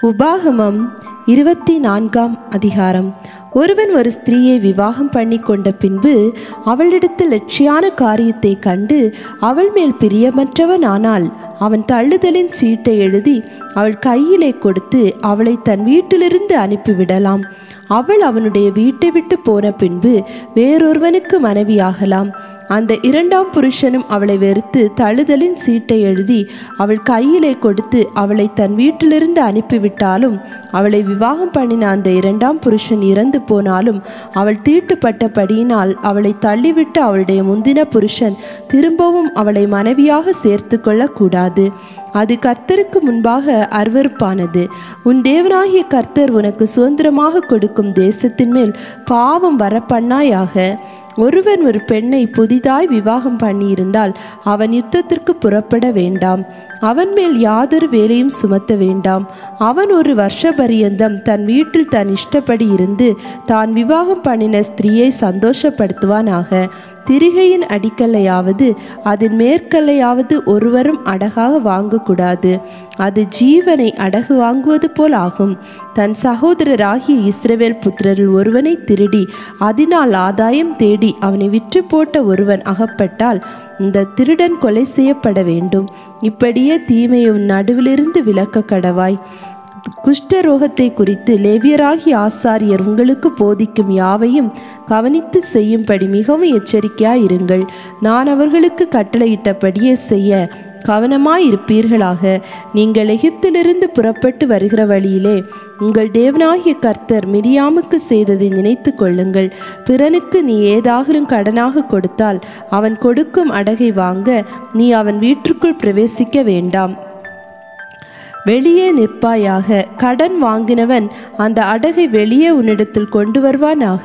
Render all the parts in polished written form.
உபாகமம் 24 அதிகாரம். ஒருவன் ஒரு ஸ்திரீயை விவாகம் பண்ணி கொண்ட பின்பு அவளிடத்தில் லட்சியான காரியத்தை கண்டு அவள் மேல் பிரியமற்றவன் ஆனால் அவன் தள்ளுதலின் சீட்டை எழுதி அவள் கையிலே கொடுத்து அவளை தன் வீட்டிலிருந்து அனுப்பிவிடலாம். அவள் அவனுடைய வீட்டை விட்டு போன பின்பு வேறொருவனுக்கு மனைவியாகலாம். அந்த இரண்டாம் புருஷனும் அவளை வெறுத்து தள்ளுதலின் சீட்டை எழுதி அவள் கையிலே கொடுத்து அவளை தன் வீட்டிலிருந்து அனுப்பிவிட்டாலும், அவளை விவாகம் பண்ணின அந்த இரண்டாம் புருஷன் இறந்து போனாலும், அவள் தீட்டுப்பட்டபடியினால் அவளை தள்ளிவிட்டு அவளுடைய முந்தின புருஷன் திரும்பவும் அவளை மனைவியாக சேர்த்து கொள்ளக்கூடாது. அது கர்த்தருக்கு முன்பாக அருவருப்பானது. உன் தேவனாகிய கர்த்தர் உனக்கு சுதந்திரமாக கொடுக்கும் தேசத்தின் மேல் பாவம் வரப்பண்ணாயாக. ஒருவன் ஒரு பெண்ணை புதிதாய் விவாகம் பண்ணியிருந்தால் அவன் யுத்தத்திற்கு புறப்பட வேண்டாம். அவன் மேல் யாதொரு வேலையும் சுமத்த வேண்டாம். அவன் ஒரு வருஷ பரியந்தம் தன் வீட்டில் தன் இஷ்டப்படி இருந்து தான் விவாகம் பண்ணின ஸ்திரீயை சந்தோஷப்படுத்துவானாக. திரிகையின் அடிக்கல்லையாவது அதன் மேற்கல்லையாவது ஒருவரும் அடகாக வாங்கக்கூடாது. அது ஜீவனை அடகு வாங்குவது போல் ஆகும். தன் சகோதரராகிய இஸ்ரவேல் புத்திரரில் ஒருவனை திருடி அதனால் ஆதாயம் தேடி அவனை விற்று போட்ட ஒருவன் அகப்பட்டால் இந்த திருடன் கொலை செய்யப்பட வேண்டும். இப்படியே தீமையை உன் நடுவிலிருந்து விலக்க கடவாய். குஷ்டரோகத்தை குறித்து லேவியராகிய ஆசாரியர் உங்களுக்கு போதிக்கும் யாவையும் கவனித்து செய்யும்படி மிகவும் எச்சரிக்கையாயிருங்கள். நான் அவர்களுக்கு கட்டளையிட்டபடியே செய்ய கவனமாயிருப்பீர்களாக. நீங்கள் எகிப்திலிருந்து புறப்பட்டு வருகிற வழியிலே உங்கள் தேவனாகிய கர்த்தர் மிரியாமுக்கு செய்ததை நினைத்து கொள்ளுங்கள். பிறனுக்கு நீ ஏதாகிலும் கடனாக கொடுத்தால் அவன் கொடுக்கும் அடகை வாங்க நீ அவன் வீட்டிற்குள் பிரவேசிக்க வேண்டாம். வெளியே நிற்பாயாக. கடன் வாங்கினவன் அந்த அடகை வெளியே உன்னிடத்தில் கொண்டு வருவானாக.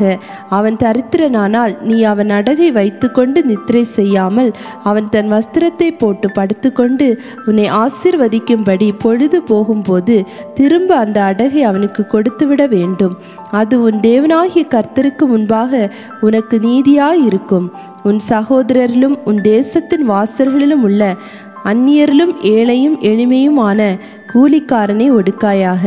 அவன் தரித்திரனானால் நீ அவன் அடகை வைத்து கொண்டு நித்திரை செய்யாமல் அவன் தன் வஸ்திரத்தை போட்டு படுத்துக்கொண்டு உன்னை ஆசீர்வதிக்கும்படி பொழுது போகும்போது திரும்ப அந்த அடகை அவனுக்கு கொடுத்துவிட வேண்டும். அது உன் தேவனாகிய கர்த்தருக்கு முன்பாக உனக்கு நீதியாயிருக்கும். உன் சகோதரரிலும் உன் தேசத்தின் வாசல்களிலும் உள்ள அந்நியரிலும் ஏழையும் எளிமையுமான கூலிக்காரனை ஒடுக்காயாக.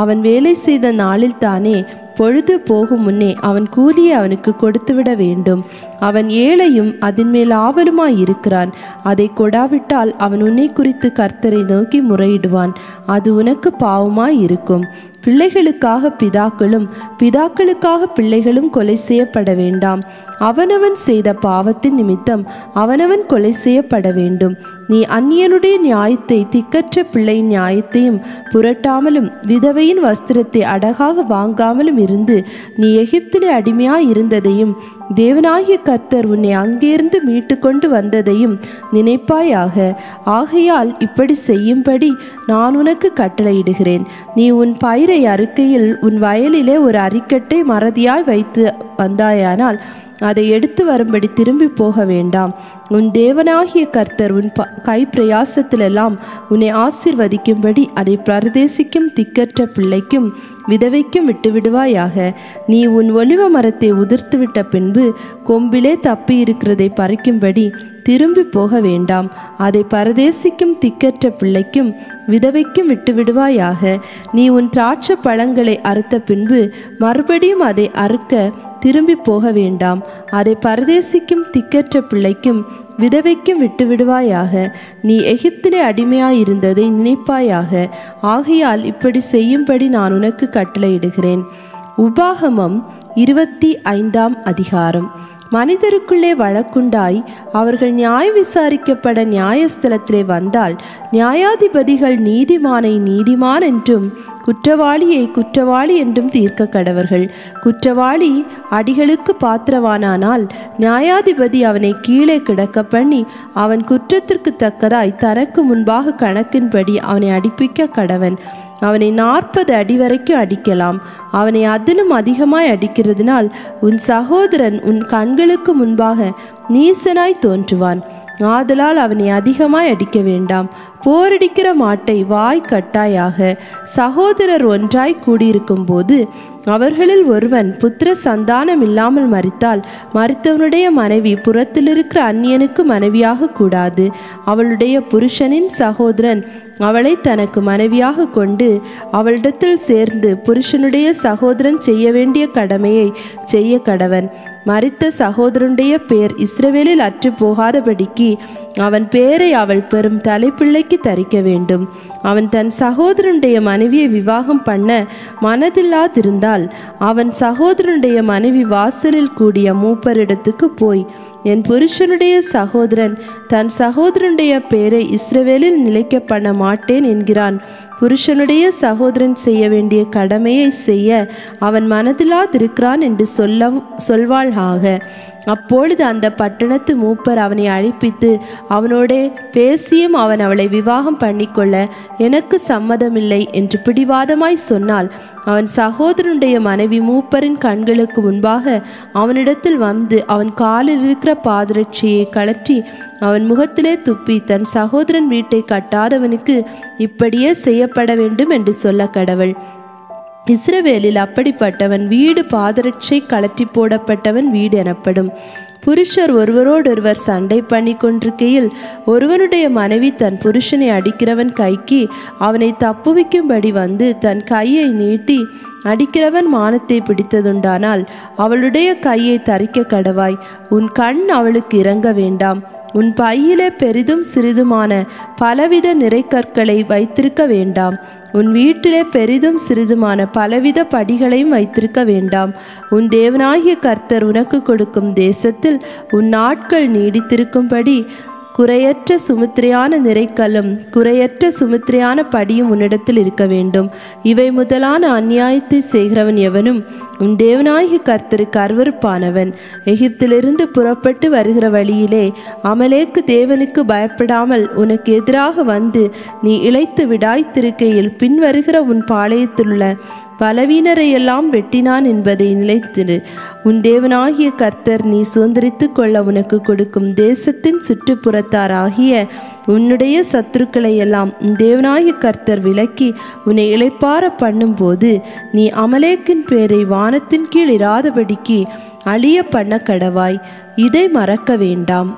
அவன் வேலை செய்த நாளில் தானே பொழுது போகும் முன்னே அவன் கூலியை அவனுக்கு கொடுத்துவிட வேண்டும். அவன் ஏழையும் அதன் மேல் ஆவலுமாயிருக்கிறான். அதை கொடாவிட்டால் அவன் உன்னை குறித்து கர்த்தரை நோக்கி முறையிடுவான். அது உனக்கு பாவமாயிருக்கும். பிள்ளைகளுக்காக பிதாக்களும் பிதாக்களுக்காக பிள்ளைகளும் கொலை செய்யப்பட வேண்டாம். அவனவன் செய்த பாவத்தின் நிமித்தம் அவனவன் கொலை செய்யப்பட வேண்டும். நீ அந்நியனுடைய நியாயத்தை திக்கற்ற பிள்ளையின் நியாயத்தையும் புரட்டாமலும் விதவையின் வஸ்திரத்தை அடகாக வாங்காமலும் இருந்து நீ எகிப்திலே அடிமையாய் இருந்ததையும் தேவனாகிய கர்த்தர் உன்னை அங்கேருந்து மீட்டு கொண்டு வந்ததையும் நினைப்பாயாக. ஆகையால் இப்படி செய்யும்படி நான் உனக்கு கட்டளையிடுகிறேன். நீ உன் பயிரை அறுக்கையில் உன் வயலிலே ஒரு அரிக்கட்டை மறதியாய் வைத்து வந்தாயானால் அதை எடுத்து வரும்படி திரும்பி போக வேண்டாம். உன் தேவனாகிய கர்த்தர் உன் கை பிரயாசத்திலெல்லாம் உன்னை ஆசீர்வதிக்கும்படி அதை பிரதேசிக்கும் திக்கற்ற பிள்ளைக்கும் விதவைக்கும் விட்டுவிடுவாயாக. நீ உன் ஒலிவ மரத்தை உதிர்த்துவிட்ட பின்பு கொம்பிலே தப்பி இருக்கிறதை பறிக்கும்படி திரும்பி போக வேண்டாம். அதை பரதேசிக்கும் திக்கற்ற பிள்ளைக்கும் விதவைக்கும் விட்டுவிடுவாயாக. நீ உன் திராட்சை பழங்களை அறுத்த பின்பு மறுபடியும் அதை அறுக்க திரும்பி போக வேண்டாம். அதை பரதேசிக்கும் திக்கற்ற பிள்ளைக்கும் விதவைக்கும் விட்டுவிடுவாயாக. நீ எகிப்திலே அடிமையாயிருந்ததை நினைப்பாயாக. ஆகையால் இப்படி செய்யும்படி நான் உனக்கு கட்டளையிடுகிறேன். உபாகமம் 25 அதிகாரம். மனிதருக்குள்ளே வழக்குண்டாய் அவர்கள் நியாய விசாரிக்கப்பட நியாயஸ்தலத்திலே வந்தால் நியாயாதிபதிகள் நீதிமானை நீதிமான் என்றும் குற்றவாளியை குற்றவாளி என்றும் தீர்க்க கடவர்கள். குற்றவாளி அடிகளுக்கு பாத்திரவானானால் நியாயாதிபதி அவனை கீழே கிடக்க பண்ணி அவன் குற்றத்திற்கு தக்கதாய் தனக்கு முன்பாக கணக்கின்படி அவனை அடிப்பிக்க கடவன். அவனை 40 அடி வரைக்கும் அடிக்கலாம். அவனை அதிலும் அதிகமாய் அடிக்கிறதுனால் உன் சகோதரன் உன் கண்களுக்கு முன்பாக நீசனாய் தோன்றுவான். ஆதலால் அவனை அதிகமாய் அடிக்க வேண்டாம். போரடிக்கிற மாட்டை வாய் கட்டாயாக. சகோதரர் ஒன்றாய் கூடியிருக்கும் போது அவர்களில் ஒருவன் புத்திர சந்தானம் இல்லாமல் மரித்தால் மரித்தவனுடைய மனைவி புறத்தில் இருக்கிற அந்நியனுக்கு மனைவியாக கூடாது. அவளுடைய புருஷனின் சகோதரன் அவளை தனக்கு மனைவியாக கொண்டு அவளிடத்தில் சேர்ந்து புருஷனுடைய சகோதரன் செய்ய வேண்டிய கடமையை செய்ய கடவன். மரித்த சகோதரனுடைய பேர் இஸ்ரவேலில் அற்று போகாதபடிக்கு அவன் பேரை அவள் பெறும் தலைப்பிள்ளைக்கு தரிக்க வேண்டும். அவன் தன் சகோதரனுடைய மனைவியை விவாகம் பண்ண மனதில்லாதிருந்தால் அவன் சகோதரனுடைய மனைவி வாசலில் கூடிய மூப்பரிடத்துக்கு போய், என் புருஷனுடைய சகோதரன் தன் சகோதரனுடைய பேரை இஸ்ரவேலில் நிலைக்க பண்ண மாட்டேன் என்கிறான். புருஷனுடைய சகோதரன் செய்ய வேண்டிய கடமையை செய்ய அவன் மனதில்லாதிருக்கிறான் என்று சொல்வாளாக. அப்பொழுது அந்த பட்டணத்து மூப்பர் அவனை அழைப்பித்து அவனோடே பேசியும் அவன் அவளை விவாகம் பண்ணிக்கொள்ள எனக்கு சம்மதமில்லை என்று பிடிவாதமாய் சொன்னால், அவன் சகோதரனுடைய மனைவி மூப்பரின் கண்களுக்கு முன்பாக அவனிடத்தில் வந்து அவன் காலில் இருக்கிற பாதரட்சியை கழற்றி அவன் முகத்திலே துப்பி, தன் சகோதரன் வீட்டை கட்டாதவனுக்கு இப்படியே செய்யப்பட வேண்டும் என்று சொல்ல கடவள். இஸ்ரவேலில் அப்படிப்பட்டவன் வீடு பாதரட்சை கழற்றி போடப்பட்டவன் வீடு எனப்படும். புருஷர் ஒருவரோடொருவர் சண்டை பண்ணி கொண்டிருக்கையில் ஒருவனுடைய மனைவி தன் புருஷனை அடிக்கிறவன் கைக்கு அவனை தப்புவிக்கும்படி வந்து தன் கையை நீட்டி அடிக்கிறவன் மானத்தை பிடித்ததுண்டானால் அவளுடைய கையை தரிக்க கடவாய். உன் கண் அவளுக்கு இறங்க வேண்டாம். உன் பையிலே பெரிதும் சிறிதுமான பலவித நிறைக்கற்களை வைத்திருக்க வேண்டாம். உன் வீட்டிலே பெரிதும் சிறிதுமான பலவித படிகளையும் வைத்திருக்க வேண்டாம். உன் தேவனாகிய கர்த்தர் உனக்கு கொடுக்கும் தேசத்தில் உன் நாட்கள் நீடித்திருக்கும்படி குறையற்ற சுமுத்திரையான நிறைக்கல்லும் குறையற்ற சுமுத்திரையான படியும் உன்னிடத்தில் இருக்க வேண்டும். இவை முதலான அநியாயத்தை செய்கிறவன் எவனும் உன் தேவனாகிய கர்த்தருக்கு அருவருப்பானவன். எகிப்திலிருந்து புறப்பட்டு வருகிற வழியிலே அமலேக்கு தேவனுக்கு பயப்படாமல் உனக்கு எதிராக வந்து நீ இளைத்து விடாய்த்திருக்கையில் பின் வருகிற உன் பாளையத்திலுள்ள பலவீனரையெல்லாம் வெட்டினான் என்பதை நிலைத்திரு. உன் தேவனாகிய கர்த்தர் நீ சுதந்திரித்து கொள்ள உனக்கு கொடுக்கும் தேசத்தின் சுற்றுப்புறத்தாராகிய உன்னுடைய சத்துருக்களை எல்லாம் உன் தேவனாகிய கர்த்தர் விலக்கி உன்னை இளைப்பார பண்ணும்போது நீ அமலேக்கின் பேரை வானத்தின் கீழ் இராதபடிக்கு அழிய பண்ண கடவாய். இதை மறக்க வேண்டாம்.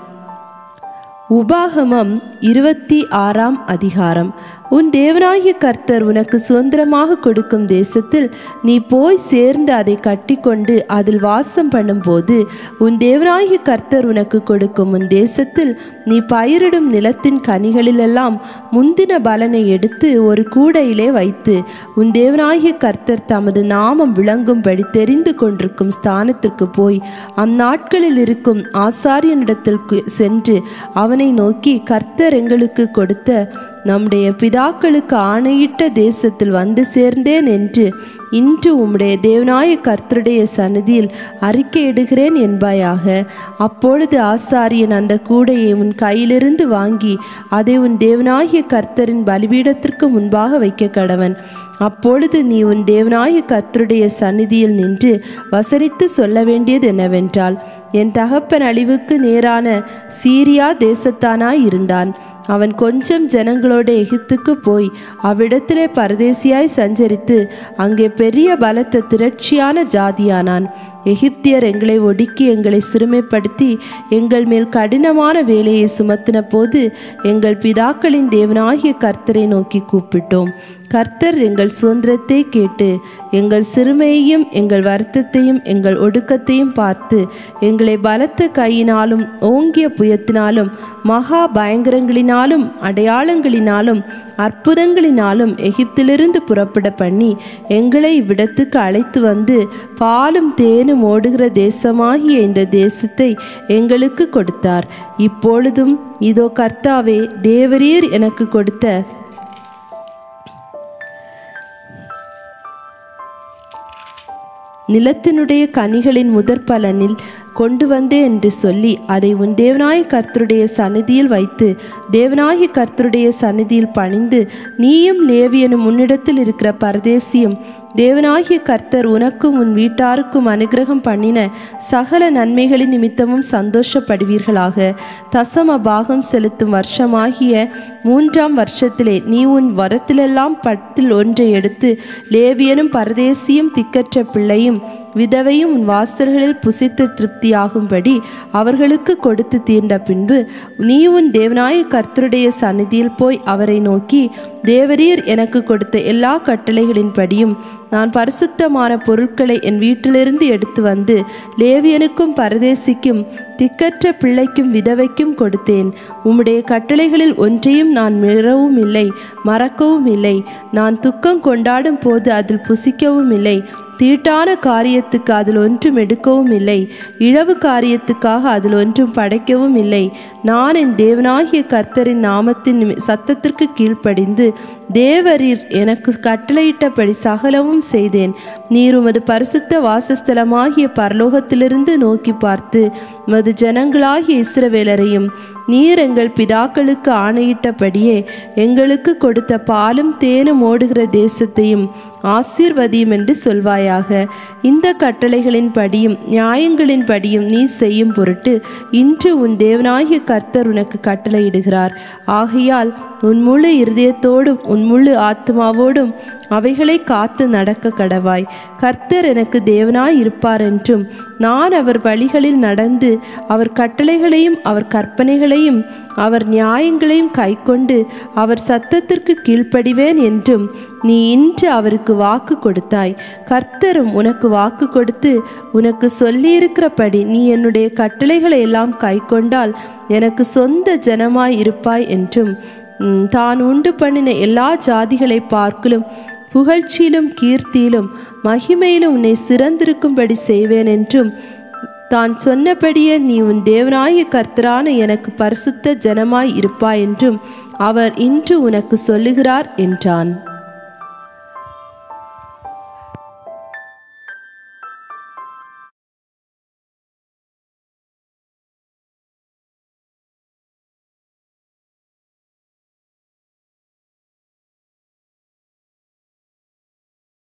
உபாகமம் 26ஆம் அதிகாரம். உன் தேவனாகிய கர்த்தர் உனக்கு சுதந்திரமாக கொடுக்கும் தேசத்தில் நீ போய் சேர்ந்து அதை கட்டிக்கொண்டு அதில் வாசம் பண்ணும்போது உன் தேவனாகிய கர்த்தர் உனக்கு கொடுக்கும் உன் தேசத்தில் நீ பயிரிடும் நிலத்தின் கனிகளிலெல்லாம் முந்தின பலனை எடுத்து ஒரு கூடையிலே வைத்து உன் தேவனாகிய கர்த்தர் தமது நாமம் விளங்கும்படி தெரிந்து கொண்டிருக்கும் ஸ்தானத்திற்கு போய் அந்நாட்களில் இருக்கும் ஆசாரியனிடத்தில் சென்று அவனை நோக்கி, கர்த்தர் எங்களுக்கு கொடுத்த நம்முடைய பிதாக்களுக்கு ஆணையிட்ட தேசத்தில் வந்து சேர்ந்தேன் என்று இன்று உம்முடைய தேவனாய கர்த்தருடைய சந்நிதியில் அறிக்கையிடுகிறேன் என்பாயாக. அப்பொழுது ஆசாரியன் அந்த கூடையை உன் கையிலிருந்து வாங்கி அதை உன் தேவனாகிய கர்த்தரின் பலிபீடத்திற்கு முன்பாக வைக்க கடவன். அப்பொழுது நீ உன் தேவனாகிய கர்த்தருடைய சந்நிதியில் நின்று வசனித்து சொல்ல வேண்டியது என்னவென்றால், என் தகப்பன் அழிவுக்கு நேரான சீரியா தேசத்தானாய் இருந்தான். அவன் கொஞ்சம் ஜனங்களோடு எகிப்துக்கு போய் அவ்விடத்திலே பரதேசியாய் சஞ்சரித்து அங்கே பெரிய பலத்த திரட்சியான ஜாதியானான். எகிப்தியர் எங்களை ஒடுக்கி எங்களை சிறுமைப்படுத்தி எங்கள் மேல் கடினமான வேலையை சுமத்தின போது எங்கள் பிதாக்களின் தேவனாகிய கர்த்தரை நோக்கி கூப்பிட்டோம். கர்த்தர் எங்கள் சுதந்திரத்தை கேட்டு எங்கள் சிறுமையையும் எங்கள் வருத்தத்தையும் எங்கள் ஒடுக்கத்தையும் பார்த்து எங்களை பலத்த கையினாலும் ஓங்கிய புயத்தினாலும் மகா பயங்கரங்களினாலும் அடையாளங்களினாலும் அற்புதங்களினாலும் எகிப்திலிருந்து புறப்பட பண்ணி எங்களை இவ்விடத்துக்கு அழைத்து வந்து பாலும் தேனும் ஓடுகிற தேசமாகிய இந்த தேசத்தை எங்களுக்கு கொடுத்தார். இப்பொழுதும் இதோ கர்த்தாவே, தேவரீர் எனக்கு கொடுத்த நிலத்தினுடைய கனிகளின் முதற் பலனில் கொண்டு வந்தேன் என்று சொல்லி அதை உன் தேவனாகிய கர்த்தருடைய சந்நிதியில் வைத்து தேவனாகிய கர்த்தருடைய சந்நிதியில் பணிந்து நீயும் லேவியனும் உன்னிடத்தில் இருக்கிற பரதேசியும் தேவனாகிய கர்த்தர் உனக்கும் உன் வீட்டாருக்கும் அனுக்கிரகம் பண்ணின சகல நன்மைகளின் நிமித்தமும் சந்தோஷப்படுவீர்களாக. தசம பாகம் செலுத்தும் வருஷமாகிய 3ஆம் வருஷத்திலே நீ உன் வரத்திலெல்லாம் 10 எடுத்து லேவியனும் பரதேசியும் திக்கற்ற பிள்ளையும் விதவையும் உன் வாசல்களில் புசித்து திருப்தியாகும்படி அவர்களுக்கு கொடுத்து தீர்ந்த பின்பு நீ உன் தேவனாகிய கர்த்தருடைய சந்நிதியில் போய் அவரை நோக்கி, தேவரீர் எனக்கு கொடுத்த எல்லா கட்டளைகளின்படியும் நான் பரிசுத்தமான பொருட்களை என் வீட்டிலிருந்து எடுத்து வந்து லேவியனுக்கும் பரதேசிக்கும் திக்கற்ற பிள்ளைக்கும் விதவைக்கும் கொடுத்தேன். உம்முடைய கட்டளைகளில் ஒன்றையும் நான் மீறவும் இல்லை, மறக்கவும் இல்லை. நான் துக்கம் கொண்டாடும் போது அதில் புசிக்கவும் இல்லை. தீட்டான காரியத்துக்கு அதில் ஒன்றும் எடுக்கவும் இல்லை. இழவு காரியத்துக்காக அதில் ஒன்றும் படைக்கவும் இல்லை. நான் என் தேவனாகிய கர்த்தரின் நாமத்தின் சத்தத்திற்கு கீழ்ப்படிந்து தேவரீர் எனக்கு கட்டளையிட்டபடி சகலமும் செய்தேன். நீர் உமது பரிசுத்த வாசஸ்தலமாகிய பரலோகத்திலிருந்து நோக்கி பார்த்து உமது ஜனங்களாகிய இஸ்ரவேலரையும் நீர் எங்கள் பிதாக்களுக்கு ஆணையிட்டபடியே எங்களுக்கு கொடுத்த பாலும் தேனும் ஓடுகிற தேசத்தையும் ஆசீர்வதியும் என்று சொல்வாயாக. இந்த கட்டளைகளின் படியும் நியாயங்களின் படியும் நீ செய்யும் பொருட்டு இன்று உன் தேவனாகிய கர்த்தர் உனக்கு கட்டளையிடுகிறார். ஆகையால் உன் முழு இருதயத்தோடும் உன் முழு ஆத்மாவோடும் அவைகளை காத்து நடக்க கடவாய். கர்த்தர் எனக்கு தேவனாய் இருப்பார் என்றும் நான் அவர் வழிகளில் நடந்து அவர் கட்டளைகளையும் அவர் கற்பனைகளையும் அவர் நியாயங்களையும் கைக்கொண்டு அவர் சத்தத்திற்கு கீழ்ப்படிவேன் என்றும் நீ இன்று அவருக்கு வாக்கு கொடுத்தாய். கர்த்தரும் உனக்கு வாக்கு கொடுத்து உனக்கு சொல்லியிருக்கிறபடி நீ என்னுடைய கட்டளைகளை எல்லாம் கைக்கொண்டால் எனக்கு சொந்த ஜனமாய் இருப்பாய் என்றும் தான் உண்டு பண்ணின எல்லா ஜாதிகளை பார்க்கலும் புகழ்ச்சியிலும் கீர்த்தியிலும் மகிமையிலும் உன்னை சிறந்திருக்கும்படி செய்வேன் என்றும் தான் சொன்னபடியே நீ உன் தேவனாகிய கர்த்தரான எனக்கு பரிசுத்த ஜனமாய் இருப்பாய் என்றும் அவர் இன்று உனக்கு சொல்லுகிறார் என்றான்.